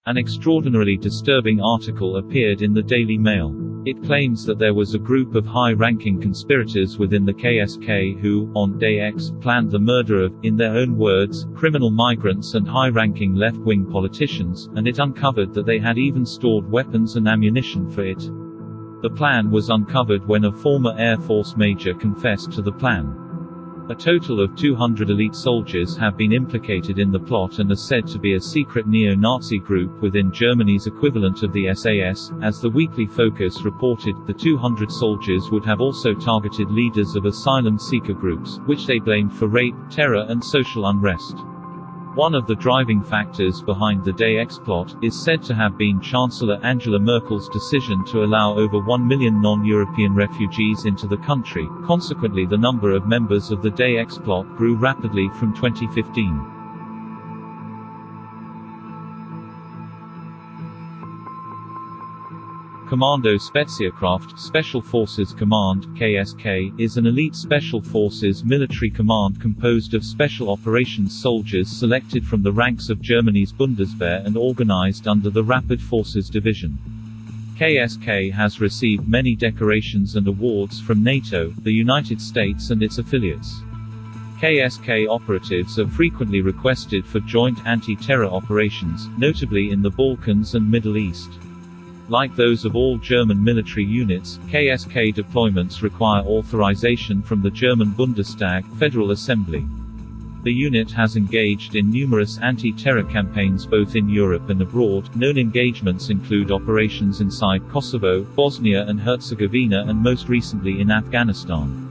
An extraordinarily disturbing article appeared in the Daily Mail. It claims that there was a group of high-ranking conspirators within the KSK who, on Day X, planned the murder of, in their own words, criminal migrants and high-ranking left-wing politicians, and it uncovered that they had even stored weapons and ammunition for it. The plan was uncovered when a former Air Force major confessed to the plan. A total of 200 elite soldiers have been implicated in the plot and are said to be a secret neo-Nazi group within Germany's equivalent of the SAS. As the Weekly Focus reported, the 200 soldiers would have also targeted leaders of asylum seeker groups, which they blamed for rape, terror and social unrest. One of the driving factors behind the Day X plot is said to have been Chancellor Angela Merkel's decision to allow over 1 million non-European refugees into the country. Consequently, the number of members of the Day X plot grew rapidly from 2015. Kommando Spezialkräfte Special Forces Command, KSK, is an elite special forces military command composed of special operations soldiers selected from the ranks of Germany's Bundeswehr and organized under the Rapid Forces Division. KSK has received many decorations and awards from NATO, the United States and its affiliates. KSK operatives are frequently requested for joint anti-terror operations, notably in the Balkans and Middle East. Like those of all German military units, KSK deployments require authorization from the German Bundestag, Federal Assembly. The unit has engaged in numerous anti-terror campaigns both in Europe and abroad. Known engagements include operations inside Kosovo, Bosnia and Herzegovina and most recently in Afghanistan.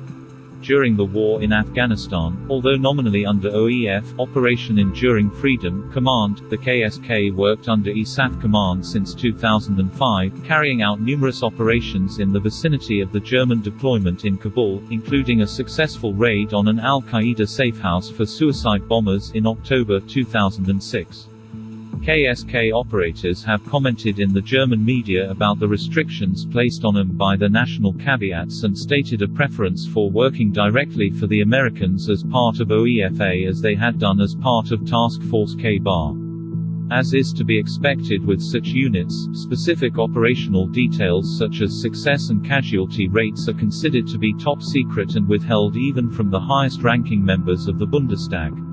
During the war in Afghanistan, although nominally under OEF, Operation Enduring Freedom Command, the KSK worked under ISAF Command since 2005, carrying out numerous operations in the vicinity of the German deployment in Kabul, including a successful raid on an al-Qaeda safehouse for suicide bombers in October 2006. KSK operators have commented in the German media about the restrictions placed on them by the national caveats and stated a preference for working directly for the Americans as part of OEFA as they had done as part of Task Force K-Bar. As is to be expected with such units, specific operational details such as success and casualty rates are considered to be top secret and withheld even from the highest-ranking members of the Bundestag.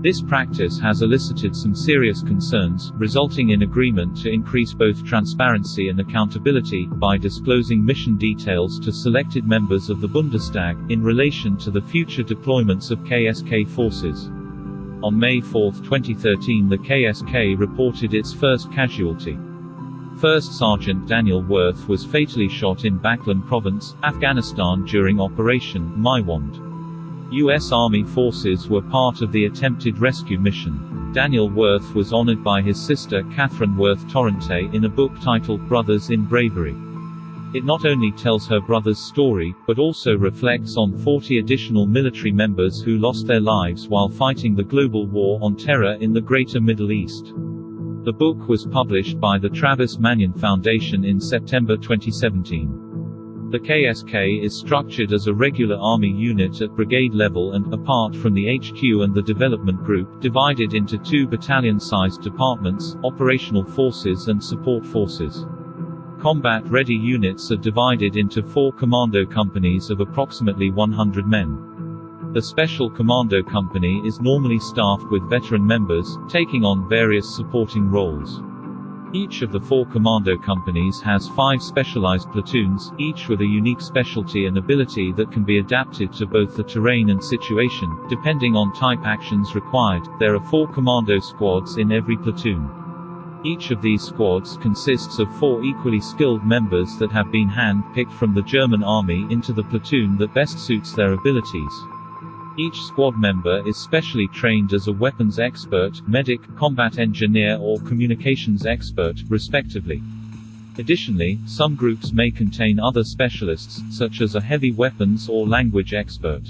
This practice has elicited some serious concerns, resulting in agreement to increase both transparency and accountability, by disclosing mission details to selected members of the Bundestag, in relation to the future deployments of KSK forces. On May 4, 2013 the KSK reported its first casualty. First Sergeant Daniel Wirth was fatally shot in Baghlan Province, Afghanistan during Operation Maiwand. U.S. Army forces were part of the attempted rescue mission. Daniel Wirth was honored by his sister Catherine Wirth Torrente in a book titled Brothers in Bravery. It not only tells her brother's story, but also reflects on 40 additional military members who lost their lives while fighting the global war on terror in the Greater Middle East. The book was published by the Travis Manion Foundation in September 2017. The KSK is structured as a regular Army unit at brigade level and, apart from the HQ and the development group, divided into two battalion-sized departments, operational forces and support forces. Combat-ready units are divided into 4 commando companies of approximately 100 men. The Special Commando Company is normally staffed with veteran members, taking on various supporting roles. Each of the 4 commando companies has 5 specialized platoons, each with a unique specialty and ability that can be adapted to both the terrain and situation, depending on type actions required. There are 4 commando squads in every platoon. Each of these squads consists of 4 equally skilled members that have been hand-picked from the German army into the platoon that best suits their abilities. Each squad member is specially trained as a weapons expert, medic, combat engineer or communications expert, respectively. Additionally, some groups may contain other specialists, such as a heavy weapons or language expert.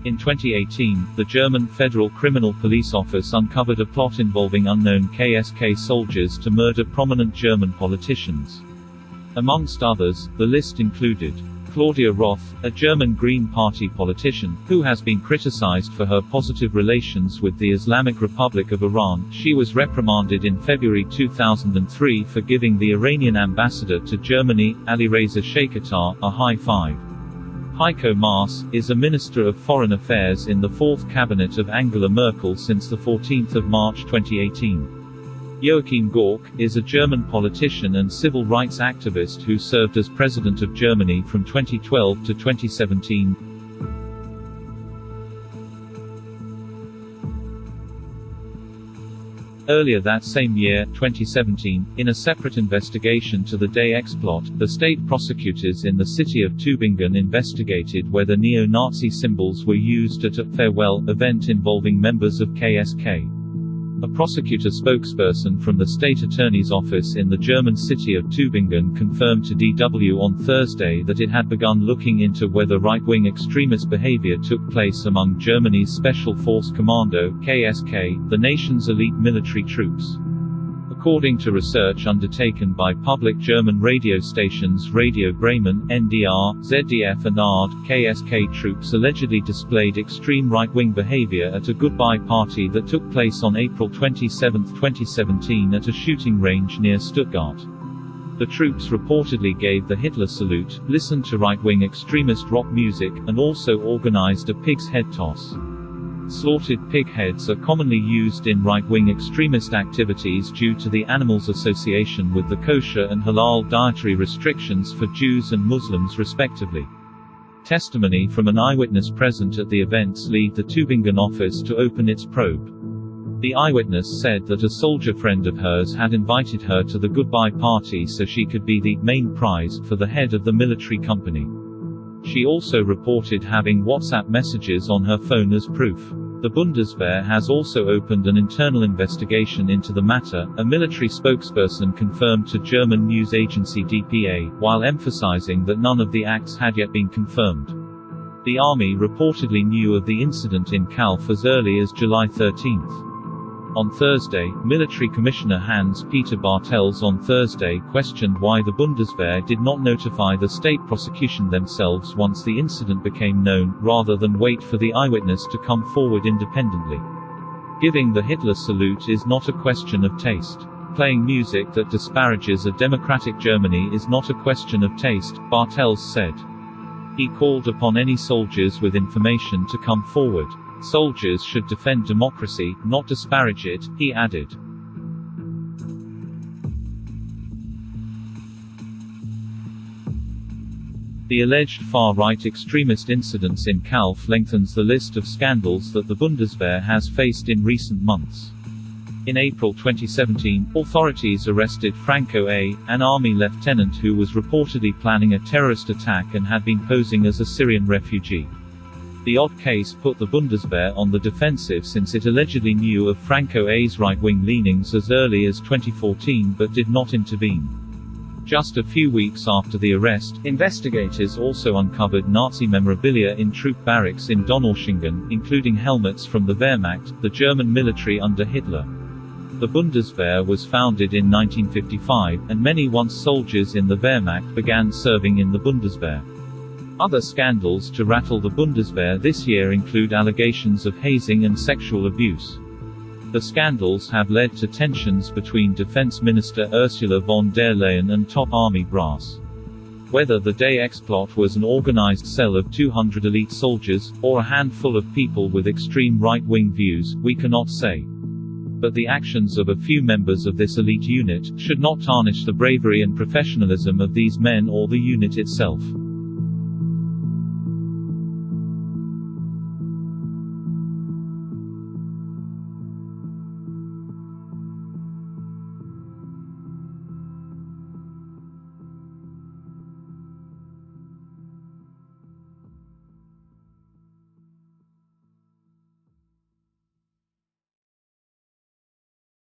In 2018, the German Federal Criminal Police Office uncovered a plot involving unknown KSK soldiers to murder prominent German politicians. Amongst others, the list included Claudia Roth, a German Green Party politician, who has been criticized for her positive relations with the Islamic Republic of Iran, she was reprimanded in February 2003 for giving the Iranian ambassador to Germany, Alireza Sheikhatar, a high five. Heiko Maas is a Minister of Foreign Affairs in the fourth cabinet of Angela Merkel since 14 March 2018. Joachim Gauck is a German politician and civil rights activist who served as President of Germany from 2012 to 2017. Earlier that same year, 2017, in a separate investigation to the Day X plot, the state prosecutors in the city of Tübingen investigated whether neo-Nazi symbols were used at a farewell event involving members of KSK. A prosecutor spokesperson from the state attorney's office in the German city of Tübingen confirmed to DW on Thursday that it had begun looking into whether right-wing extremist behavior took place among Germany's Special Force Kommando (KSK), the nation's elite military troops. According to research undertaken by public German radio stations Radio Bremen, NDR, ZDF and ARD, KSK troops allegedly displayed extreme right-wing behavior at a goodbye party that took place on April 27, 2017 at a shooting range near Stuttgart. The troops reportedly gave the Hitler salute, listened to right-wing extremist rock music, and also organized a pig's head toss. Slaughtered pig heads are commonly used in right-wing extremist activities due to the animal's association with the kosher and halal dietary restrictions for Jews and Muslims respectively. Testimony from an eyewitness present at the events led the Tübingen office to open its probe. The eyewitness said that a soldier friend of hers had invited her to the goodbye party so she could be the main prize for the head of the military company. She also reported having WhatsApp messages on her phone as proof. The Bundeswehr has also opened an internal investigation into the matter, a military spokesperson confirmed to German news agency dpa, while emphasizing that none of the acts had yet been confirmed. The army reportedly knew of the incident in Calf as early as July 13. On Thursday, Military Commissioner Hans-Peter Bartels on Thursday questioned why the Bundeswehr did not notify the state prosecution themselves once the incident became known, rather than wait for the eyewitness to come forward independently. Giving the Hitler salute is not a question of taste. Playing music that disparages a democratic Germany is not a question of taste, Bartels said. He called upon any soldiers with information to come forward. Soldiers should defend democracy, not disparage it, he added. The alleged far-right extremist incidents in Calf lengthens the list of scandals that the Bundeswehr has faced in recent months. In April 2017, authorities arrested Franco A., an army lieutenant who was reportedly planning a terrorist attack and had been posing as a Syrian refugee. The odd case put the Bundeswehr on the defensive since it allegedly knew of Franco A.'s right-wing leanings as early as 2014 but did not intervene. Just a few weeks after the arrest, investigators also uncovered Nazi memorabilia in troop barracks in Donaueschingen, including helmets from the Wehrmacht, the German military under Hitler. The Bundeswehr was founded in 1955, and many once soldiers in the Wehrmacht began serving in the Bundeswehr. Other scandals to rattle the Bundeswehr this year include allegations of hazing and sexual abuse. The scandals have led to tensions between Defense Minister Ursula von der Leyen and top army brass. Whether the Day X plot was an organized cell of 200 elite soldiers, or a handful of people with extreme right-wing views, we cannot say. But the actions of a few members of this elite unit should not tarnish the bravery and professionalism of these men or the unit itself.